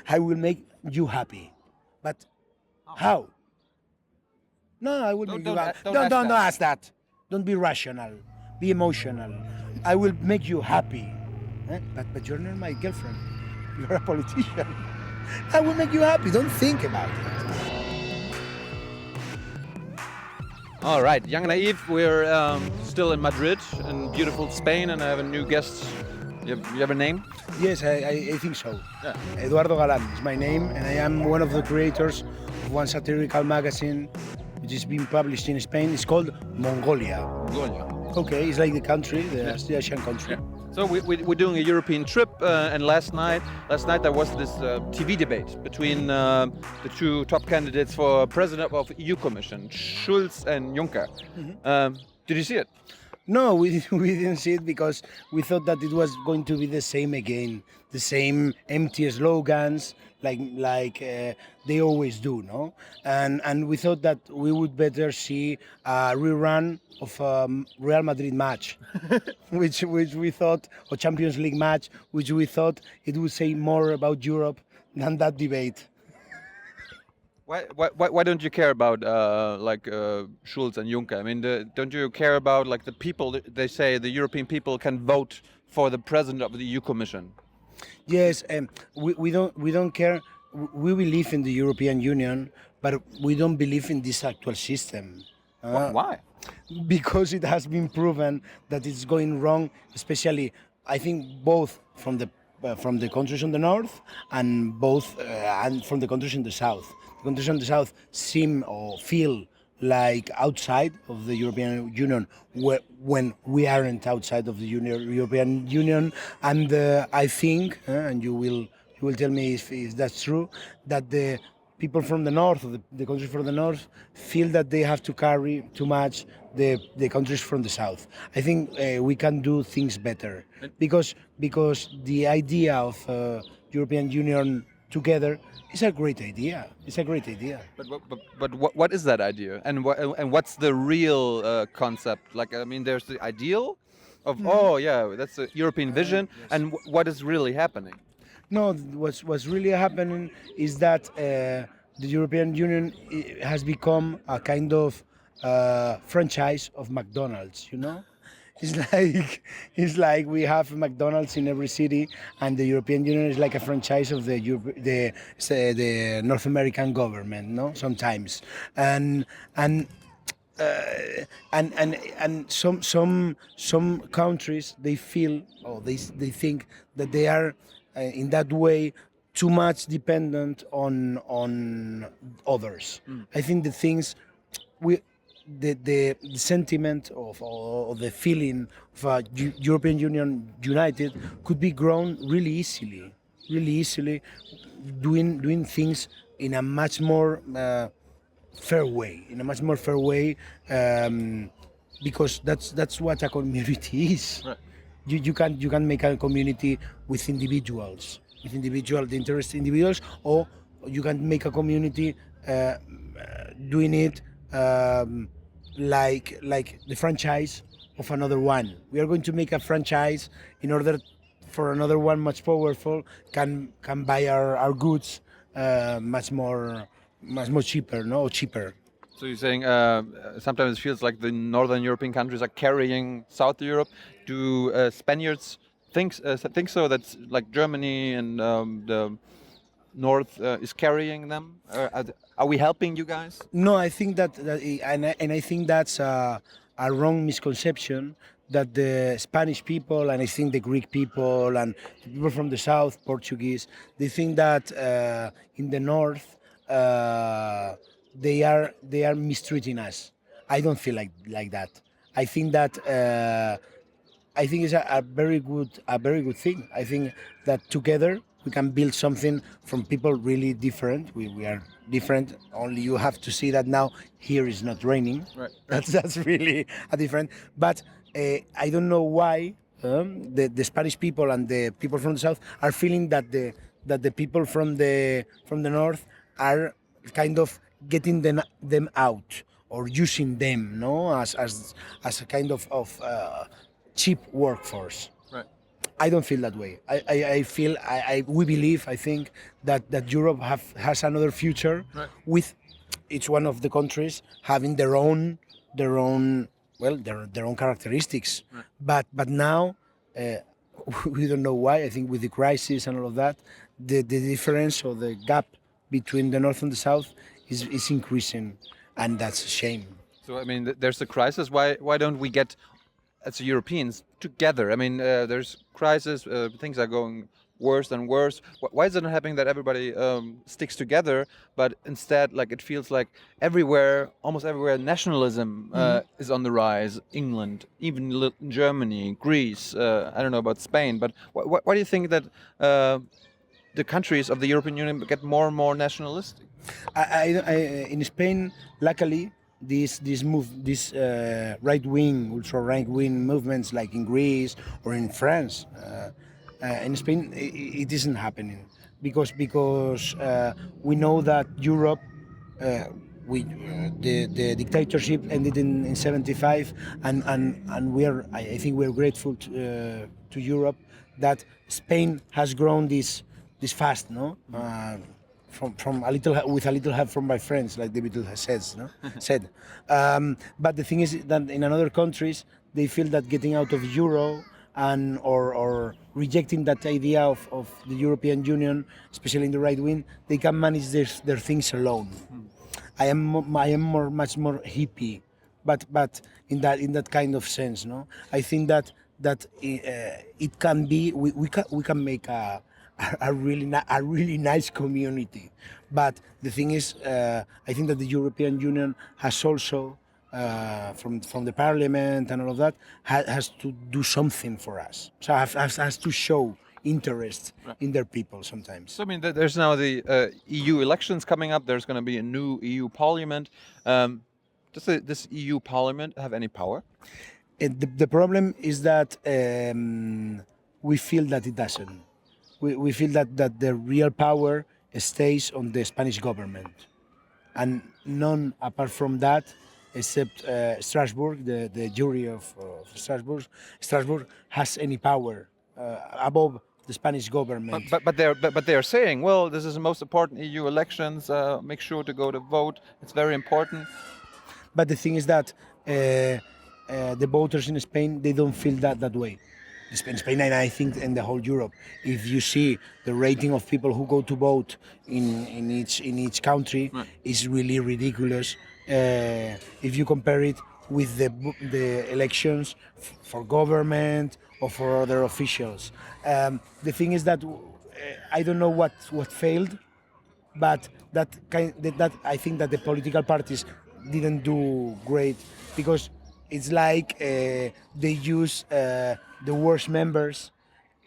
I will make you happy. But how? No, I will make you happy. Don't ask that. Don't be rational. Be emotional. I will make you happy. But you're not my girlfriend. You're a politician. I will make you happy. Don't think about it. All right, Jung Naiv, we're still in Madrid, in beautiful Spain, and I have a new guest. You have a name? Yes, I think so. Yeah. Eduardo Galan is my name, and I am one of the creators of one satirical magazine which is being published in Spain. It's called Mongolia. Mongolia. Okay, it's like the country, the Asian country. Yeah. So we're doing a European trip, and last night there was this TV debate between the two top candidates for president of EU Commission, Schulz and Juncker. Did you see it? No, we didn't see it because we thought that it was going to be the same again, the same empty slogans like they always do, no? And we thought that we would better see a rerun of Real Madrid match, which we thought, or Champions League match, which we thought it would say more about Europe than that debate. Why don't you care about Schulz and Juncker? I mean, don't you care about like the people? They say the European people can vote for the president of the EU Commission. Yes, we don't care. We believe in the European Union, but we don't believe in this actual system. Why? Because it has been proven that it's going wrong, especially I think both from the countries on the north and from the countries in the south. The countries on the south seem or feel like outside of the European Union when we aren't outside of the European Union, and I think, and you will tell me if that's true, that the people from the north, the countries from the north, feel that they have to carry too much the countries from the south. I think we can do things better because the idea of European Union together is a great idea. It's a great idea. But what is that idea? And what's the real concept? Like, I mean, there's the ideal of oh yeah, that's a European vision, Yes. and what is really happening? No, what's really happening is that the European Union has become a kind of franchise of McDonald's. You know, it's like we have McDonald's in every city, and the European Union is like a franchise of the North American government. No, sometimes, and some countries they feel or they think that they are in that way too much dependent on others. I think the things the sentiment or the feeling of a European Union united could be grown really easily, doing things in a much more fair way, because that's what a community is. Right. You can make a community with individuals, the interested individuals, or you can make a community doing it like the franchise of another one. We are going to make a franchise in order for another one much powerful can buy our goods much more cheaper, no, cheaper. So you're saying sometimes it feels like the northern European countries are carrying South Europe. Do Spaniards think so? That's like Germany and the north is carrying them. Are we helping you guys? No, I think and I think that's a wrong misconception that the Spanish people and I think the Greek people and the people from the south, Portuguese, they think that in the north they are mistreating us. I don't feel like that. I think that I think it's a very good thing. I think that together we can build something from people really different. We are different. Only you have to see that now here is not raining. Right. That's really a different. But I don't know why the Spanish people and the people from the south are feeling that the people from the north are kind of getting them out or using them, no, as a kind of cheap workforce. Right. I don't feel that way. I feel we believe, I think that Europe has another future Right. with each one of the countries having their own well their own characteristics. Right. But now uh, we don't know why. I think with the crisis and all of that, the difference or the gap between the north and the south is increasing, and that's a shame. So I mean, there's a crisis. Why don't we get as Europeans together? I mean, there's crisis. Things are going worse and worse. Why is it not happening that everybody sticks together? But instead, like it feels like everywhere, almost everywhere, nationalism is on the rise. England, even Germany, Greece. I don't know about Spain, but why do you think that the countries of the European Union get more and more nationalistic? In Spain, luckily, these right wing, ultra right wing movements, like in Greece or in France, in Spain, it isn't happening because we know that Europe. The dictatorship ended in 75, and I think we're grateful to Europe that Spain has grown this fast, no? From a little with a little help from my friends, like the Beatles says, no? said. But the thing is that in other countries they feel that getting out of euro and or rejecting that idea of the European Union, especially in the right wing, they can manage their things alone. I am much more hippie, but in that kind of sense, no. I think that it can be we can make a really nice community, but the thing is, I think that the European Union has also. From the parliament and all of that has to do something for us. So has to show interest in their people sometimes. So I mean, there's now the EU elections coming up. There's going to be a new EU Parliament. Does this EU Parliament have any power? The problem is that we feel that it doesn't. We feel that the real power stays on the Spanish government, and none apart from that, except Strasbourg, the jury of Strasbourg has any power above the Spanish government. But they're saying, well, this is the most important EU elections. Make sure to go to vote. It's very important. But the thing is that the voters in Spain, they don't feel that way. In Spain, and I think in the whole Europe, if you see the rating of people who go to vote in each country, is really ridiculous. If you compare it with the elections for government or for other officials, the thing is that I don't know what failed, but that I think that the political parties didn't do great because it's like they use the worst members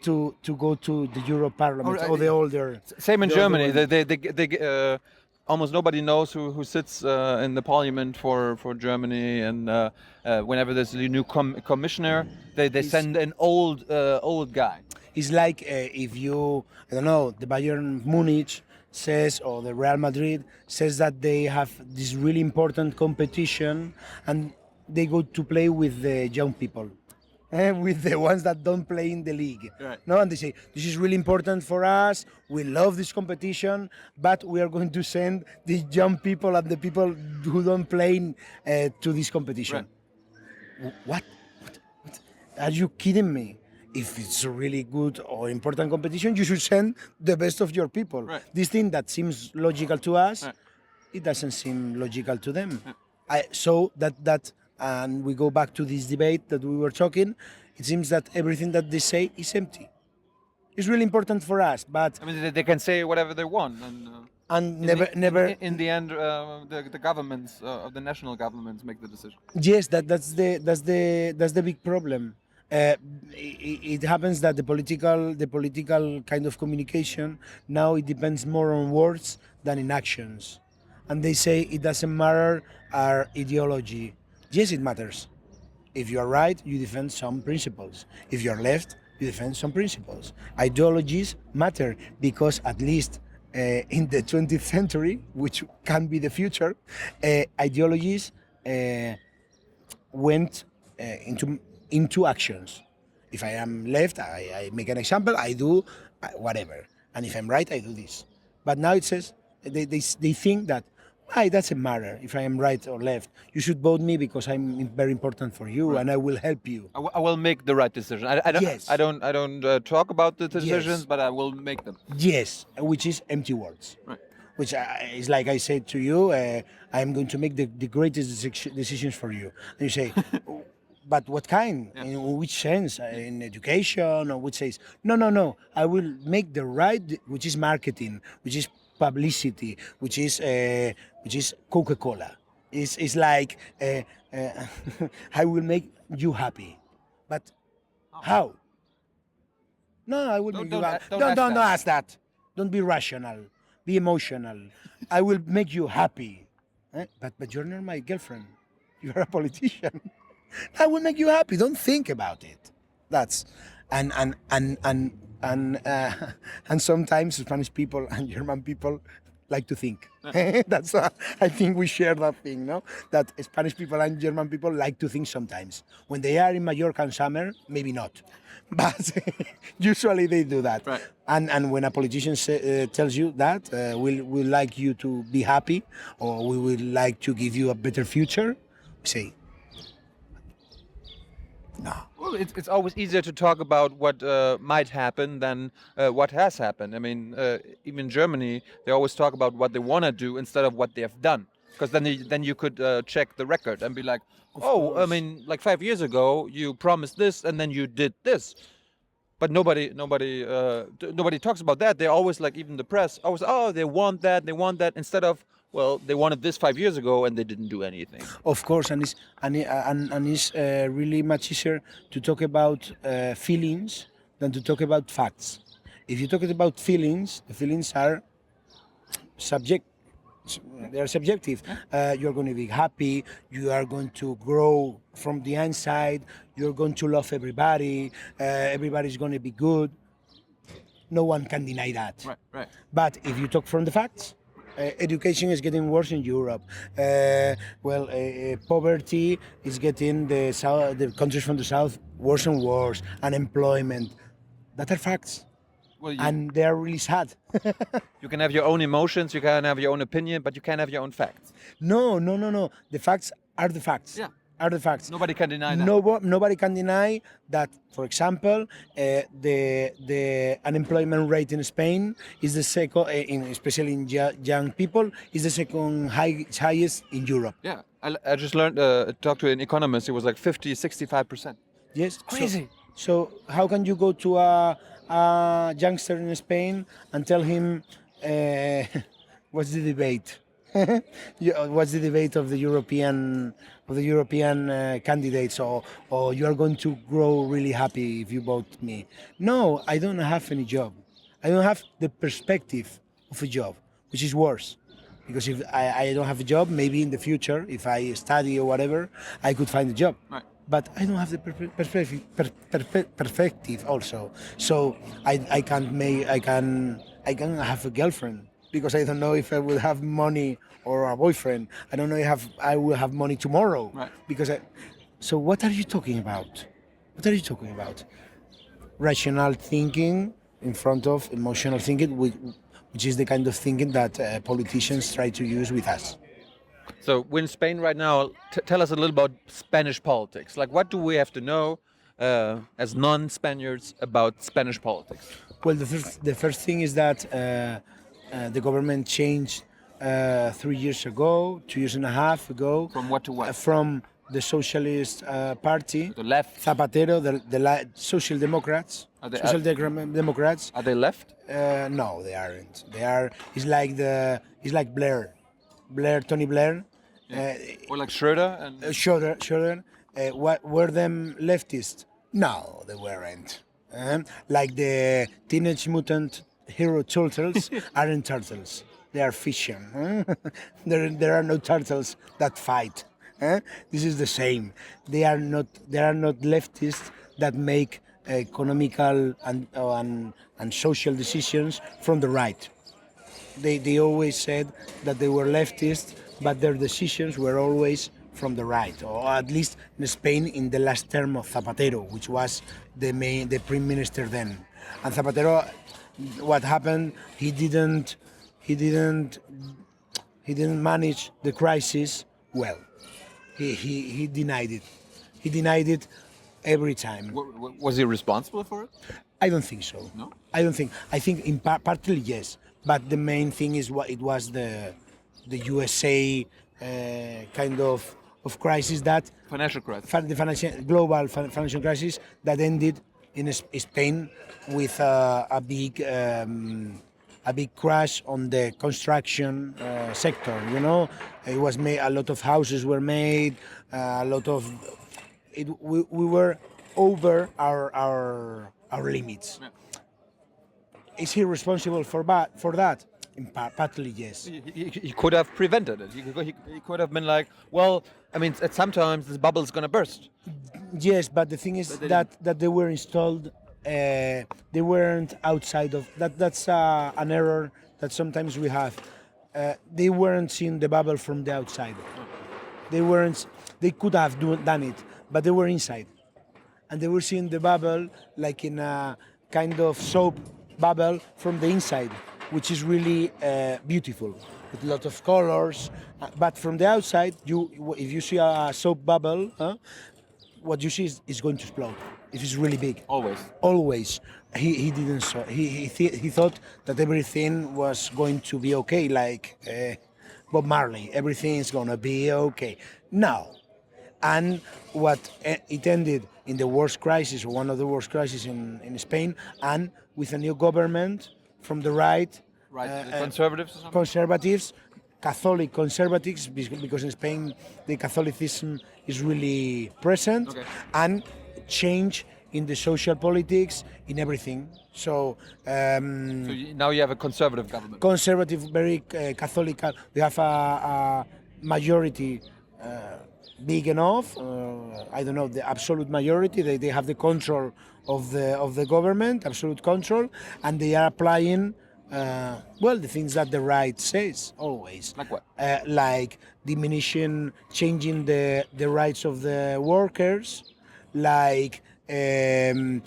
to go to the Euro Parliament or the older. Same in Germany. They almost nobody knows who sits in the parliament for Germany, and whenever there's a new commissioner, they send an old guy. It's like if you, I don't know, the Bayern Munich says or the Real Madrid says that they have this really important competition and they go to play with the young people. With the ones that don't play in the league. Right. No, and they say, this is really important for us, we love this competition, but we are going to send the young people and the people who don't play to this competition. Right. What? Are you kidding me? If it's a really good or important competition, you should send the best of your people. Right. This thing that seems logical to us, right. It doesn't seem logical to them. So that and we go back to this debate that we were talking, it seems that everything that they say is empty. It's really important for us, but I mean, they can say whatever they want, and never. In the end, the governments of the national governments make the decision. Yes, that's the big problem. It happens that the political kind of communication now it depends more on words than in actions, and they say it doesn't matter our ideology. Yes, it matters. If you are right, you defend some principles. If you are left, you defend some principles. Ideologies matter because at least in the 20th century, which can be the future, ideologies went into actions. If I am left, I make an example, I do whatever. And if I'm right, I do this. But now it says, they think that, it doesn't matter if I am right or left. You should vote me because I'm very important for you and I will help you. I will make the right decision. I don't. Yes. I don't talk about the decisions, Yes. but I will make them. Yes, which is empty words. Right. Which is like I said to you, I'm going to make the greatest decisions for you. And you say, but what kind? In which sense? In education or which says, no. I will make the right, which is marketing, which is publicity, which is Coca-Cola. It's like I will make you happy, but how? No, I will Don't- make don't you a- happy. don't Don't, ask don't, that. don't ask that. Don't be rational. Be emotional. I will make you happy. But you're not my girlfriend. You're a politician. I will make you happy. Don't think about it. That's and sometimes Spanish people and German people like to think. That's I think we share that thing, no? That Spanish people and German people like to think sometimes. When they are in Mallorca in summer, maybe not, but usually they do that. Right. And when a politician tells you that we'll like you to be happy or we would like to give you a better future, we say no. Well, it's always easier to talk about what might happen than what has happened. I mean, even in Germany, they always talk about what they want to do instead of what they have done. Because then you could check the record and be like, oh, I mean, like 5 years ago, you promised this and then you did this. But nobody talks about that. They're always like, even the press, always, oh, they want that, instead of, well, they wanted this 5 years ago and they didn't do anything. Of course, and it's really much easier to talk about feelings than to talk about facts. If you talk about feelings, the feelings are subject. They are subjective. You're going to be happy. You are going to grow from the inside. You're going to love everybody. Everybody's going to be good. No one can deny that. Right. But if you talk from the facts, education is getting worse in Europe. Poverty is getting the countries from the south worse and worse. Unemployment, that are facts, Well, and they are really sad. you can have your own emotions, you can have your own opinion, but you can't have your own facts. No. The facts are the facts. Yeah. Are the facts. Nobody can deny that. Nobody can deny that. For example, the unemployment rate in Spain is the second, especially in young people, is the second highest in Europe. Yeah, I just learned, talked to an economist, it was like 50, 65%. Yes, Crazy. So how can you go to a youngster in Spain and tell him what's the debate? What's the debate of the European candidates, or you are going to grow really happy if you vote me? No, I don't have any job. I don't have the perspective of a job, which is worse. Because if I don't have a job, maybe in the future, if I study or whatever, I could find a job. Right. But I don't have the perspective also. So I can have a girlfriend because I don't know if I will have money or a boyfriend. I don't know if I will have money tomorrow. Right. So what are you talking about? What are you talking about? Rational thinking in front of emotional thinking, which is the kind of thinking that politicians try to use with us. So we're in Spain right now. Tell us a little about Spanish politics. Like, what do we have to know as non-Spaniards about Spanish politics? Well, the first thing is that the government changed 3 years ago, 2.5 years ago. From what to what? From the Socialist Party, The left? Zapatero, the Social Democrats. Are they- Social Democrats. Are they left? No, they aren't. They are. It's like Blair, Tony Blair. Or like Schroeder? And Schroeder. Were them leftist? No, they weren't. Like the Teenage Mutant Hero Turtles aren't turtles. They are fiction. There are no turtles that fight. This is the same. They are not leftists that make economical and social decisions from the right. They always said that they were leftists, but their decisions were always from the right, or at least in Spain in the last term of Zapatero, which was the prime minister then. And Zapatero, what happened? He didn't manage the crisis well. He denied it. He denied it every time. Was he responsible for it? I don't think so. No? I don't think. I think partly yes, but the main thing is what it was the USA kind of crisis that Financial crisis. the global financial crisis that ended in Spain with a big crash on the construction sector. You know, it was made. A lot of houses were made. A lot of we were over our limits. Yeah. Is he responsible for that? Partly yes. He could have prevented it. He could have been like, well, I mean, at sometimes this bubble is going to burst. Yes, but the thing is But they that they were installed. They weren't outside of that. That's an error that sometimes we have. They weren't seeing the bubble from the outside. They weren't. They could have done it, but they were inside, and they were seeing the bubble like in a kind of soap bubble from the inside, which is really beautiful with a lot of colors. But from the outside, if you see a soap bubble, what you see is going to explode. If it's really big. Always. Always. He didn't saw. He thought that everything was going to be okay, like Bob Marley. Everything is gonna be okay. No. And what it ended in the worst crisis, or one of the worst crises in Spain, and with a new government from the right. Right. The conservatives or something? Conservatives, Catholic conservatives, because in Spain the Catholicism is really present, Okay. and change in the social politics, in everything. So Now you have a conservative government. conservative, very Catholic. We have a majority big enough. I don't know the absolute majority. They have the control of the government, absolute control, and they are applying. The things that the right says always. Like what? Like changing the rights of the workers. Like in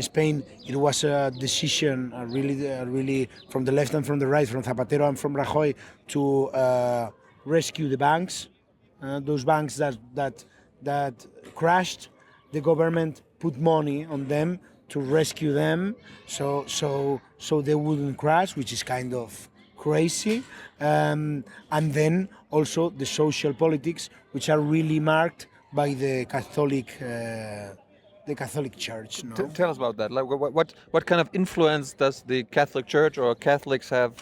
Spain, it was a decision, really from the left and from the right, from Zapatero and from Rajoy, to rescue the banks. Those banks that crashed, the government put money on them to rescue them, so they wouldn't crash, which is kind of crazy. And then also the social politics, which are really marked by the Catholic Church. No? Tell us about that. Like, what kind of influence does the Catholic Church or Catholics have?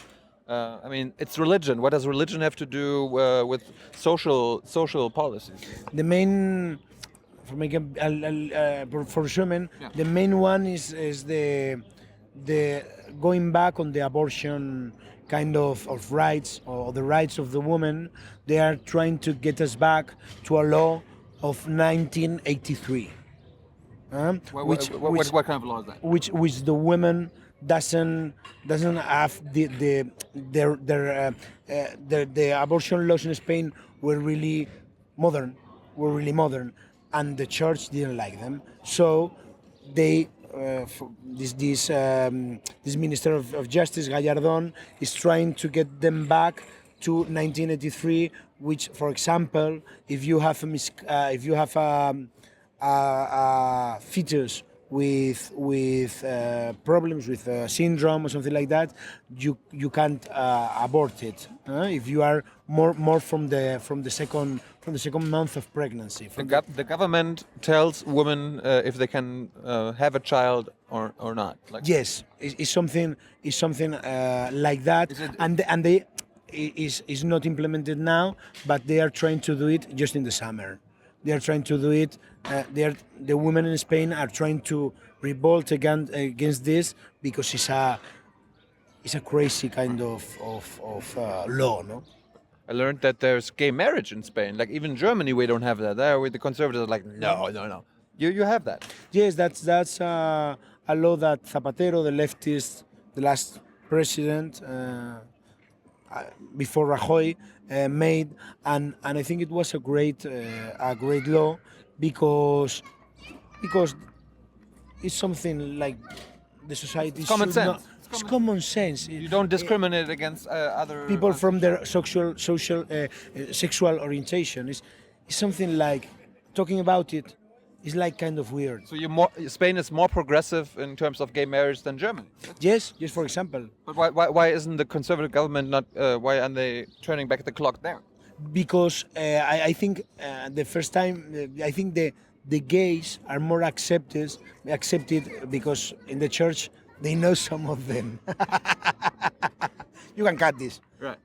I mean, it's religion. What does religion have to do with social policies? The main, for resumen, the main one is the going back on the abortion kind of rights, or the rights of the woman. They are trying to get us back to a law of 1983. What kind of law is that? Which the women doesn't have the abortion laws in Spain were really modern, and the church didn't like them. So they this Minister of Justice Gallardón is trying to get them back to 1983, which, for example, if you have a fetus with problems with syndrome or something like that, you can't abort it if you are more from the second month of pregnancy. The government tells women if they can have a child or not. Like, yes, it's something like that, and they is not implemented now, but they are trying to do it just in the summer. They are trying to do it. The women in Spain are trying to revolt against this, because it's a crazy kind of law, no? I learned that there's gay marriage in Spain. Like, even Germany, we don't have that. There, with the conservatives, are like, no. You have that. Yes, that's a law that Zapatero, the leftist, the last president, before Rajoy made, and I think it was a great law because because it's something like the society It's common should not. sense. It's common sense. You don't discriminate against other People from their social- sexual orientation. It's something like talking about it is like kind of weird. So Spain is more progressive in terms of gay marriage than Germany. Yes, just for example, But why isn't the conservative government not? Why aren't they turning back the clock there? because I think the first time I think the gays are more accepted because in the church they know some of them. You can cut this. Right.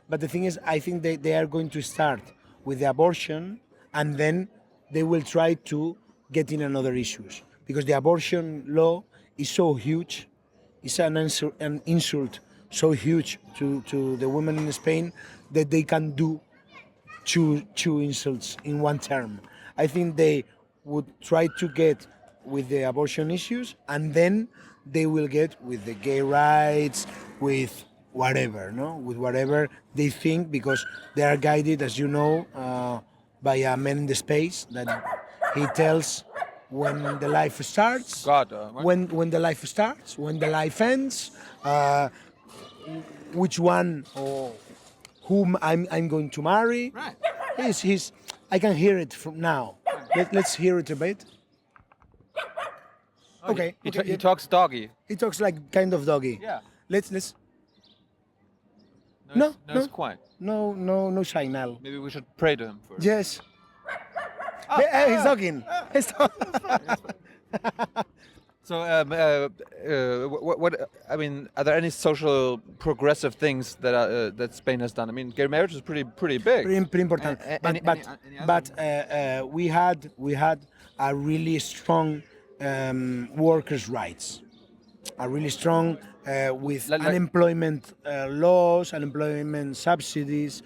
But the thing is, I think they are going to start with the abortion, and then they will try to get in another issues because the abortion law is so huge. It's an insult so huge to the women in Spain that they can do two insults in one term. I think they would try to get with the abortion issues, and then they will get with the gay rights, with whatever, no, with whatever they think, because they are guided, as you know, by a man in the space that he tells when the life starts, God, what? when the life starts, when the life ends, which one or whom I'm going to marry. Right. He's I can hear it from now. Let's hear it a bit. Okay. He talks doggy. He talks like kind of doggy. Yeah. Let's. No, It's quiet. no signal. Maybe we should pray to him first. Yes. Hey, he's talking. He's So, what? I mean, are there any social progressive things that Spain has done? I mean, gay marriage is pretty big. pretty important. Any But we had a really strong workers' rights, a really strong with Like- unemployment laws, unemployment subsidies.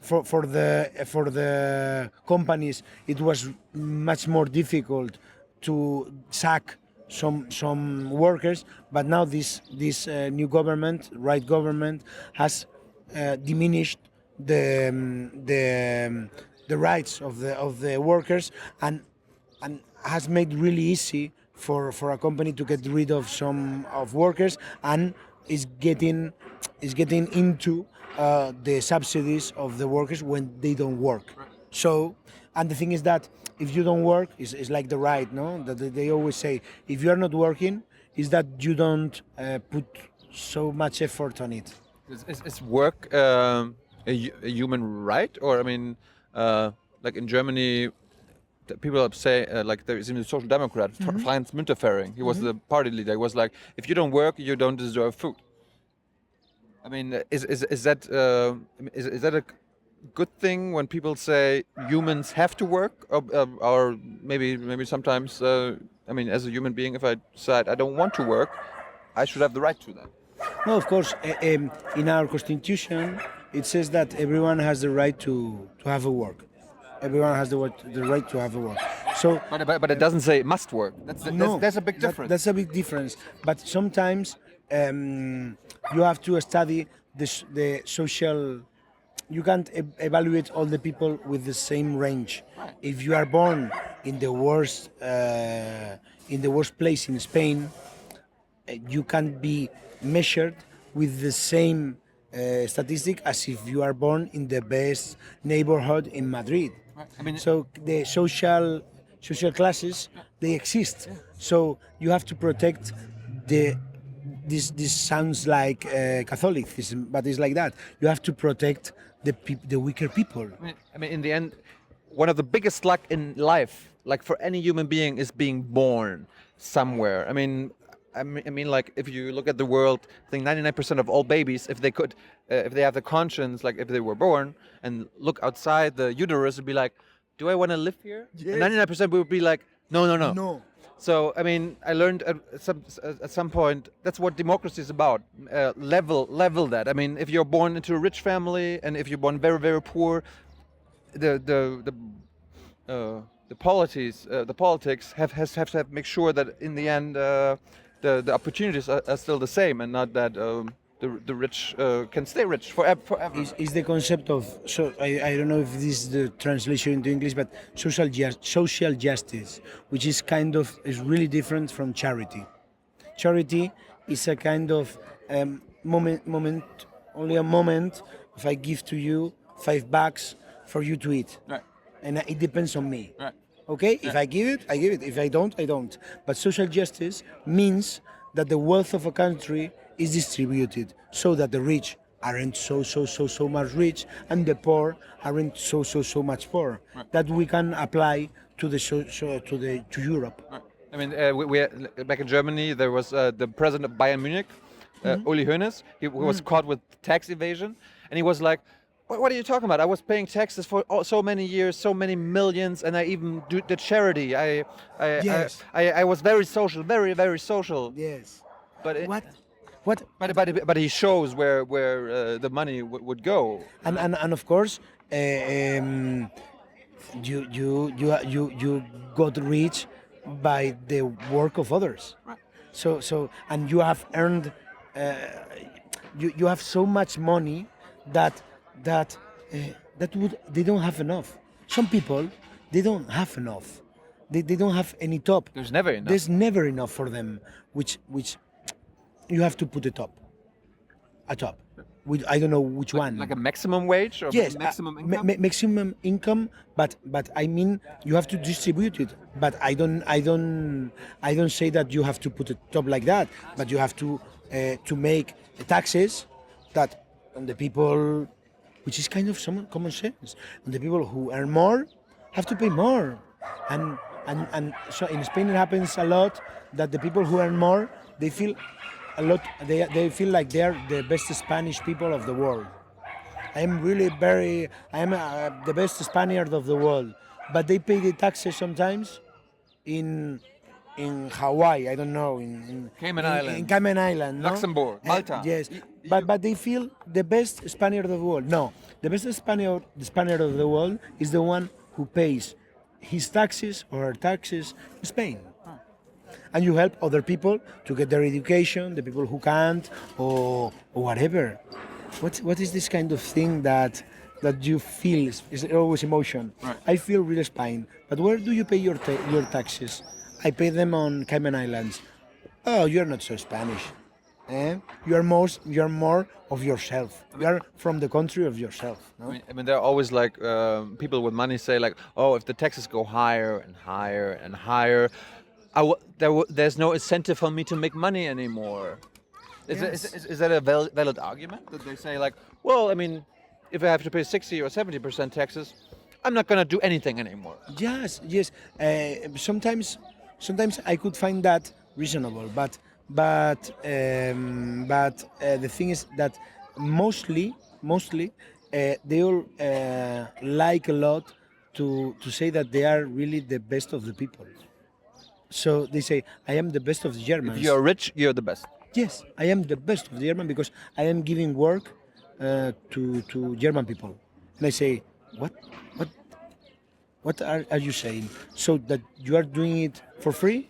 For the companies, it was much more difficult to sack some workers, but now this new government, right government, has diminished the rights of the workers, and has made really easy for a company to get rid of some of workers, and is getting into the subsidies of the workers when they don't work. So, and the thing is that if you don't work, it's like the right, no? That they always say, if you are not working, is that you don't put so much effort on it. Is work a human right, or I mean, like in Germany, people say like there is even a social democrat, Franz Müntefering. He was the party leader. He was like, if you don't work, you don't deserve food. I mean, is that a good thing when people say humans have to work, or maybe sometimes? I mean, as a human being, if I decide I don't want to work, I should have the right to that. No, of course, in our constitution, it says that everyone has the right to have a work. Everyone has the right to have a work. So, But it doesn't say must work. That's a big difference. That's a big difference. But sometimes you have to study the social. You can't evaluate all the people with the same range. If you are born in the worst place in Spain, you can't be measured with the same statistic as if you are born in the best neighborhood in Madrid. I mean, So the social classes, they exist. So you have to protect this sounds like Catholicism, but it's like that. You have to protect the weaker people. I mean, in the end, one of the biggest luck in life, like for any human being, is being born somewhere. I mean, like if you look at the world, I think 99% of all babies, if they have the conscience, like if they were born and look outside the uterus, would be like, do I want to live here? Yes. And 99% would be like, no. No. So I mean, I learned at some point that's what democracy is about. Level that. I mean, if you're born into a rich family and if you're born very very poor, the politics have to make sure that in the end the opportunities are still the same, and not that the rich can stay rich forever. Is the concept of I don't know if this is the translation into English, but social justice, which is is really different from charity. Charity is a kind of moment, only a moment. If I give to you $5 for you to eat, Right. and it depends on me. Right. Okay, if I give it, I give it. If I don't, I don't. But social justice means that the wealth of a country is distributed so that the rich aren't so much rich and the poor aren't so much poor. Right. That we can apply to to Europe. Right. I mean, back in Germany, there was the president of Bayern Munich, Uli Hoeneß. He was caught with tax evasion, and he was like, "What are you talking about? I was paying taxes for so many years, so many millions, and I even did charity. Yes. I was very social, very social." Yes. But What? but he shows where the money would go. And of course, you got rich by the work of others. Right. So and you have earned, you have so much money that they don't have enough. Some people, they don't have enough. They don't have any top. There's never enough. There's never enough for them, which you have to put a top. I don't know which one. Like a maximum wage or Yes, maximum income? maximum income, but I mean you have to distribute it. But I don't say that you have to put a top like that. But you have to make taxes that on the people, which is kind of some common sense. And the people who earn more have to pay more. And so in Spain it happens a lot that the people who earn more, they feel a lot. They feel like they are the best Spanish people of the world. I am the best Spaniard of the world, but they pay the taxes sometimes in Hawaii. I don't know in Cayman Islands. in Cayman Island, no? Luxembourg, Malta. Yes, but they feel the best Spaniard of the world. No, the best Spaniard of the world is the one who pays his taxes or her taxes in Spain. And you help other people to get their education, the people who can't, or whatever. What is this kind of thing that you feel is always emotion? Right. I feel really Spain, but where do you pay your taxes? I pay them on Cayman Islands. Oh, you're not so Spanish. You are more of yourself. You are from the country of yourself. No? I mean, there are always like people with money say like, oh, if the taxes go higher and higher and higher, there's no incentive for me to make money anymore. Is that a valid argument that they say like, well, I mean, if I have to pay 60 or 70% taxes, I'm not gonna do anything anymore. Yes. Sometimes I could find that reasonable, but the thing is that mostly they all like a lot to say that they are really the best of the people. So they say, I am the best of the Germans. If you're rich, you're the best. Yes, I am the best of the German because I am giving work to German people. And I say, what are you saying? So that you are doing it for free?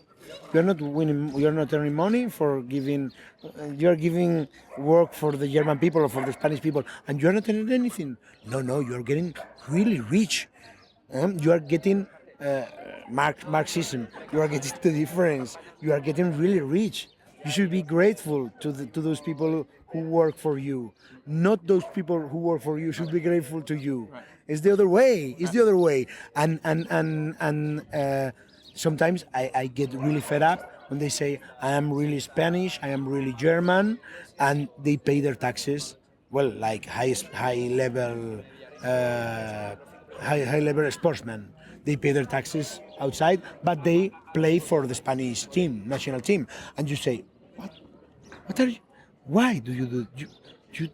You are not winning. You are not earning money for giving. You are giving work for the German people or for the Spanish people, and you are not earning anything. No, you are getting really rich. You are getting Marxism. You are getting the difference. You are getting really rich. You should be grateful to those people who work for you. Not those people who work for you should be grateful to you. Right. It's the other way. It's the other way. And sometimes I get really fed up when they say I am really Spanish, I am really German, and they pay their taxes. Well, like high level sportsmen. They pay their taxes outside, but they play for the Spanish national team. And you say, what are you? Why do you do? You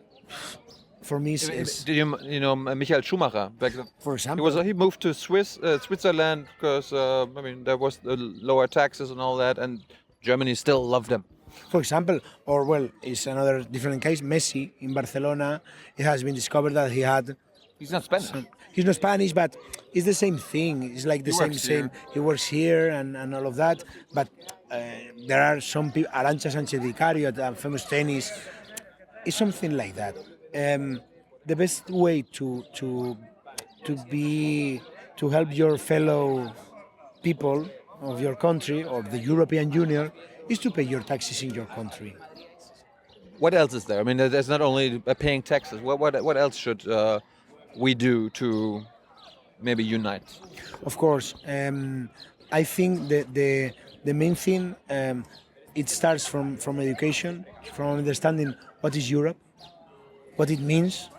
for me, do you know Michael Schumacher? For example, he moved to Switzerland because I mean there was the lower taxes and all that, and Germany still loved him. For example, or well, it's another different case. Messi in Barcelona, it has been discovered that he had. He's not Spanish. He's not Spanish, but it's the same thing. It's like the same. He works here and all of that. But there are some people, Arantxa Sánchez Vicario, the famous tennis, it's something like that. The best way to be to help your fellow people of your country or the European Union is to pay your taxes in your country. What else is there? I mean, there's not only paying taxes. What else should we do to maybe unite? Of course, I think the main thing it starts from education, from understanding what is Europe, what it means,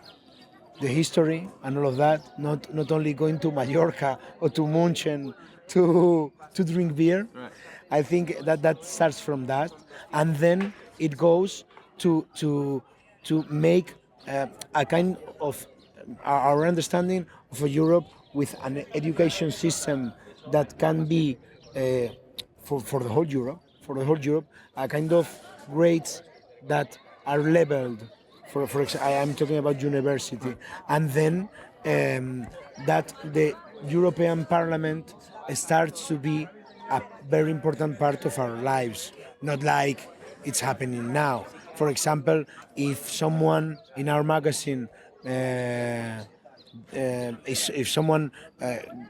the history, and all of that. Not only going to Mallorca or to Munchen to drink beer. Right. I think that starts from that, and then it goes to make a kind of our understanding of a Europe with an education system that can be for the whole Europe, a kind of grades that are leveled. For example, I am talking about university, and then that the European Parliament starts to be a very important part of our lives, not like it's happening now. For example, if someone in our magazine, if someone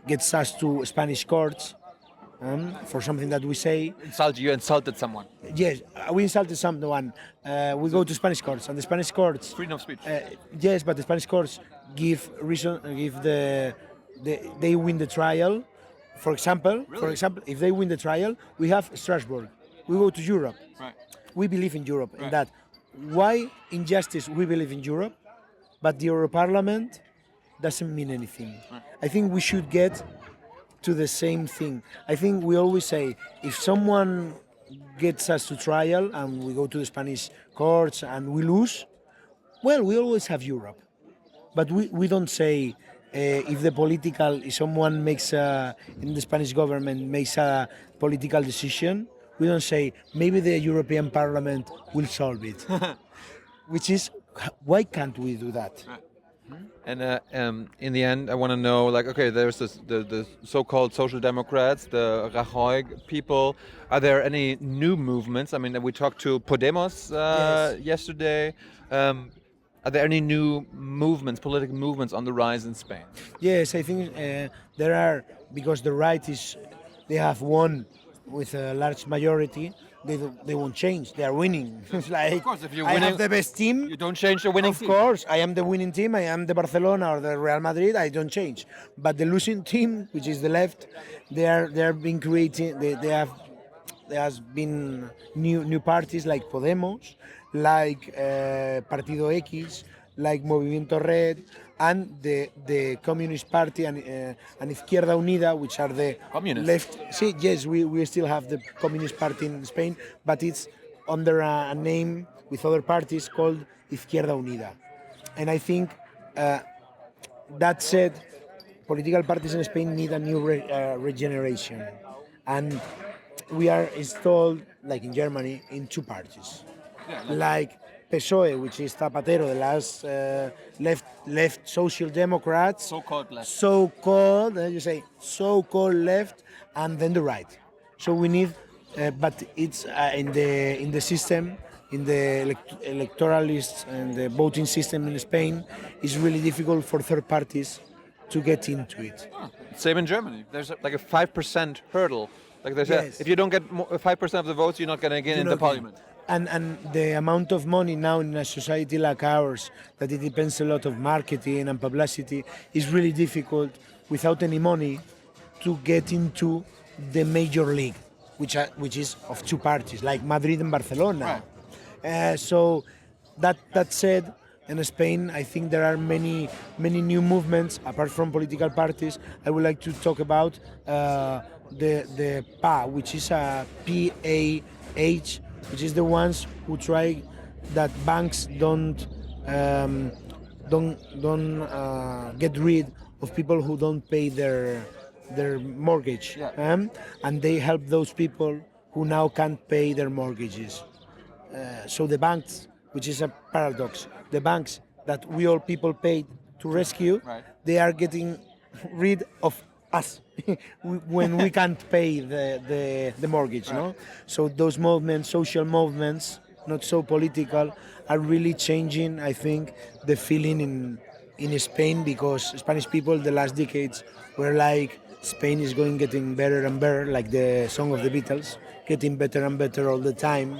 gets us to Spanish courts for something that we say, You insulted someone. yes, we insulted someone. We go to Spanish courts, and the Spanish courts, Freedom of speech. yes, but the Spanish courts give reason, they win the trial. For example, if they win the trial, we have Strasbourg. We go to Europe. Right. We believe in Europe. In Right. that, why injustice? We believe in Europe, but the Euro Parliament doesn't mean anything. Right. I think we should get to the same thing. I think we always say if someone gets us to trial and we go to the Spanish courts and we lose, well, we always have Europe. But we don't say if someone makes in the Spanish government makes a political decision, we don't say maybe the European Parliament will solve it. Which is, why can't we do that? And in the end, I want to know, like, okay, there's the so-called social democrats, the Rajoy people. Are there any new movements? I mean, we talked to Podemos Yes. yesterday. Are there any new movements, political movements on the rise in Spain? Yes, I think there are, because the right they have won with a large majority. They won't change. They are winning. It's like, Of course, if you're I winning, have the best team. you don't change the winning Of team. course, I am the winning team. I am the Barcelona or the Real Madrid. I don't change. But the losing team, which is the left, they are being creating. There has been new parties like Podemos, like Partido X, like Movimiento Red, and the Communist Party and Izquierda Unida, which are the Communists? left. See, yes, we still have the Communist Party in Spain, but it's under a name with other parties called Izquierda Unida. And I think that said, political parties in Spain need a new regeneration. And we are installed, like in Germany, in two parties. Like PSOE, which is Zapatero, the last left social democrats, So-called left. so-called, you say so-called left, and then the right. So we need, but it's in the system, in the electoralist and the voting system in Spain, it's really difficult for third parties to get into it. Same in Germany. There's like a 5% hurdle. Like they say, Yes. if you don't get 5% of the votes, you're not going to get into parliament. And the amount of money now in a society like ours, that it depends a lot of marketing and publicity, is really difficult without any money to get into the major league, which is of two parties, like Madrid and Barcelona. So that said, in Spain, I think there are many new movements apart from political parties. I would like to talk about the PA, which is a PAH, which is the ones who try that banks don't get rid of people who don't pay their mortgage, and they help those people who now can't pay their mortgages. So the banks, which is a paradox, the banks that we all people paid to rescue, Right. they are getting rid of us when we can't pay the mortgage, no? So those movements, social movements, not so political, are really changing, I think, the feeling in Spain, because Spanish people the last decades were like, Spain is going getting better and better, like the song of the Beatles, getting better and better all the time.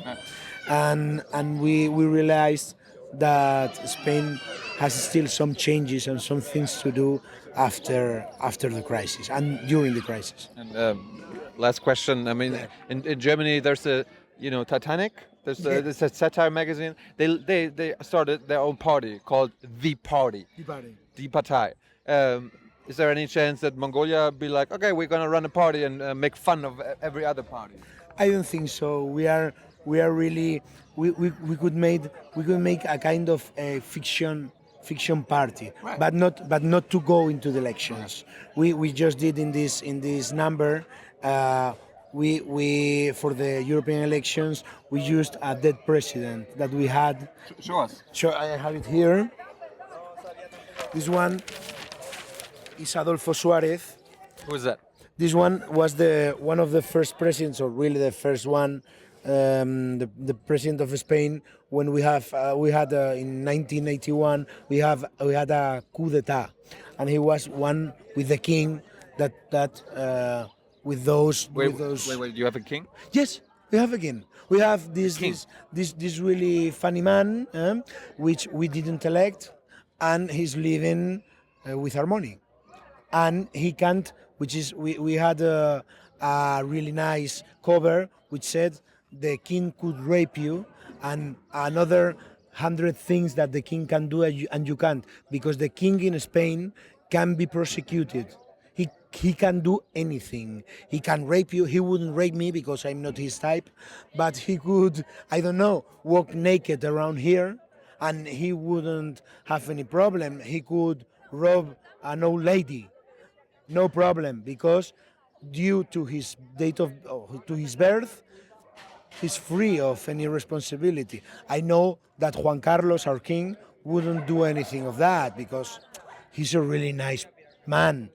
And we realized that Spain has still some changes and some things to do after the crisis and during the crisis. And last question. I mean, in Germany, there's a Titanic. There's a satire magazine. They started their own party called The Party. Die Partei. Is there any chance that Mongolia be like, okay, we're gonna run a party and make fun of every other party? I don't think so. We are really we could make a kind of a fiction party, Right. but not to go into the elections. We just did in this number. We for the European elections we used a dead president that we had. Show us. Sure, I have it here. This one is Adolfo Suarez. Who is that? This one was one of the first presidents, or really the first one, the president of Spain. When we had in 1981, we had a coup d'état, and he was one with the king. With those. Wait, you have a king? Yes, we have again. We have king. this really funny man, which we didn't elect, and he's living with our money, and he can't. Which is we had a really nice cover which said the king could rape you, and another 100 things that the king can do and you can't, because the king in Spain can be prosecuted. He can do anything. He can rape you. He wouldn't rape me because I'm not his type, but he could, I don't know, walk naked around here, and he wouldn't have any problem. He could rob an old lady, no problem, because due to his to his birth, he's free of any responsibility. I know that Juan Carlos, our king, wouldn't do anything of that because he's a really nice man.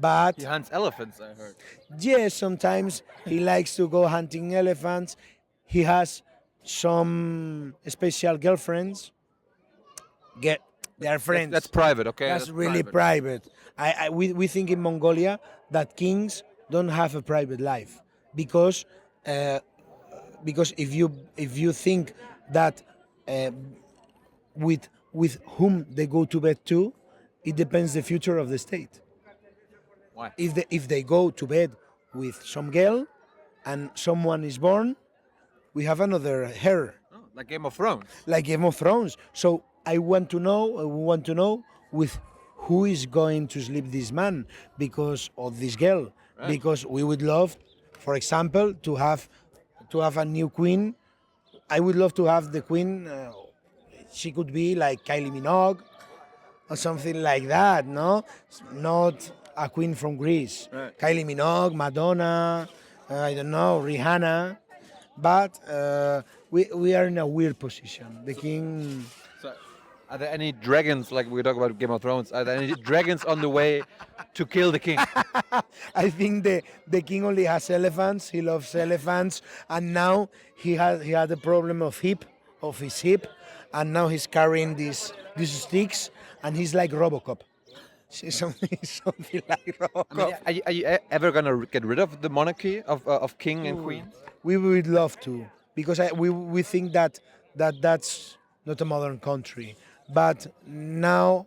But He hunts elephants, I heard. yes, sometimes he likes to go hunting elephants. He has some special girlfriends. They are friends. That's private, okay? That's really private. We think in Mongolia that kings don't have a private life because if you think that with whom they go to bed to, it depends the future of the state. Why? If they go to bed with some girl and someone is born, we have another heir, Oh, like Game of Thrones. like Game of Thrones. So we want to know with who is going to sleep this man because of this girl. Right. Because we would love, for example, to have a new queen. I would love to have the queen. She could be like Kylie Minogue or something like that. No, not a queen from Greece. Right. Kylie Minogue, Madonna, I don't know, Rihanna. But we are in a weird position. The king. So, are there any dragons, like we talk about Game of Thrones, are there any dragons on the way to kill the king? I think the king only has elephants. He loves elephants, and now he had a problem of his hip, and now he's carrying these sticks, and he's like RoboCop. Something like RoboCop. Are you ever going to get rid of the monarchy of king and queen? We would love to, because we think that's not a modern country. But now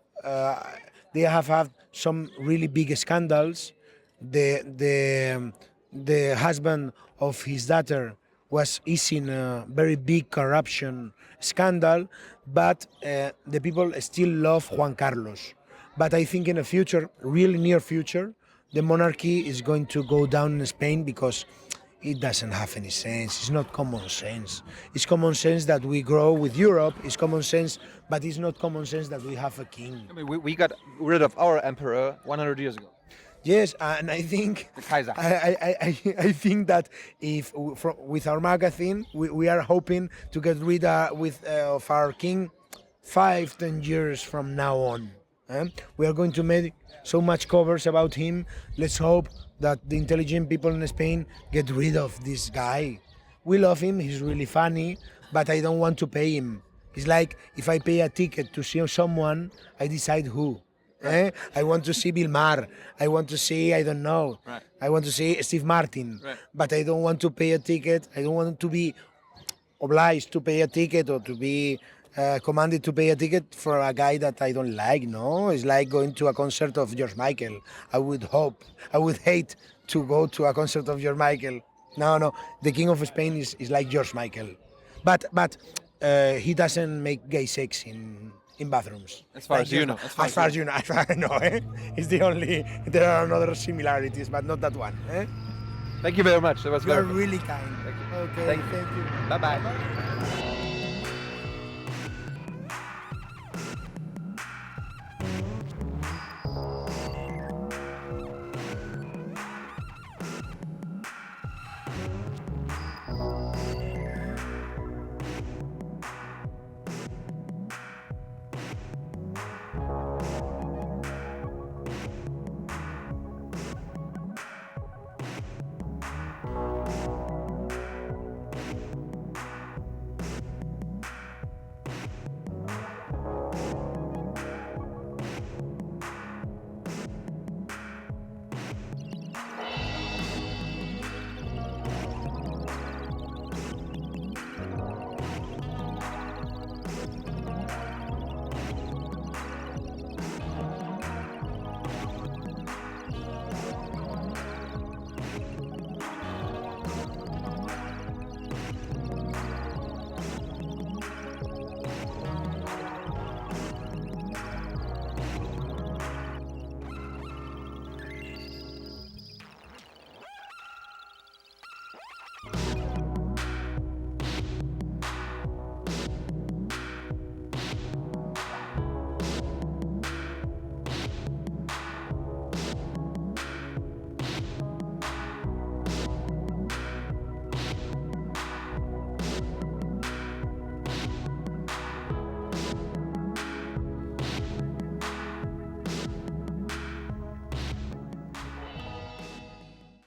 they have had some really big scandals. The husband of his daughter is in a very big corruption scandal, but the people still love Juan Carlos. But I think in the future, really near future, the monarchy is going to go down in Spain because it doesn't have any sense. It's not common sense. It's common sense that we grow with Europe. It's common sense, but it's not common sense that we have a king. I mean, we got rid of our emperor 100 years ago. Yes, and I think The Kaiser. I think that with our magazine we are hoping to get rid of our king 5-10 years from now on. We are going to make so much covers about him. Let's hope that the intelligent people in Spain get rid of this guy. We love him, he's really funny, but I don't want to pay him. It's like if I pay a ticket to see someone, I decide who. I want to see Bill Maher. I want to see, I don't know. Right. I want to see Steve Martin. Right. But I don't want to pay a ticket. I don't want to be obliged to pay a ticket or to be commanded to pay a ticket for a guy that I don't like. No, it's like going to a concert of George Michael. I would hate to go to a concert of George Michael. No, the King of Spain is like George Michael, but he doesn't make gay sex in bathrooms. As far Like as you know. As far as you know, as far as I know, it's the only. There are other similarities, but not that one. Thank you very much. That was You are very. really kind. Thank you. Okay, Thank you. thank you. Bye bye.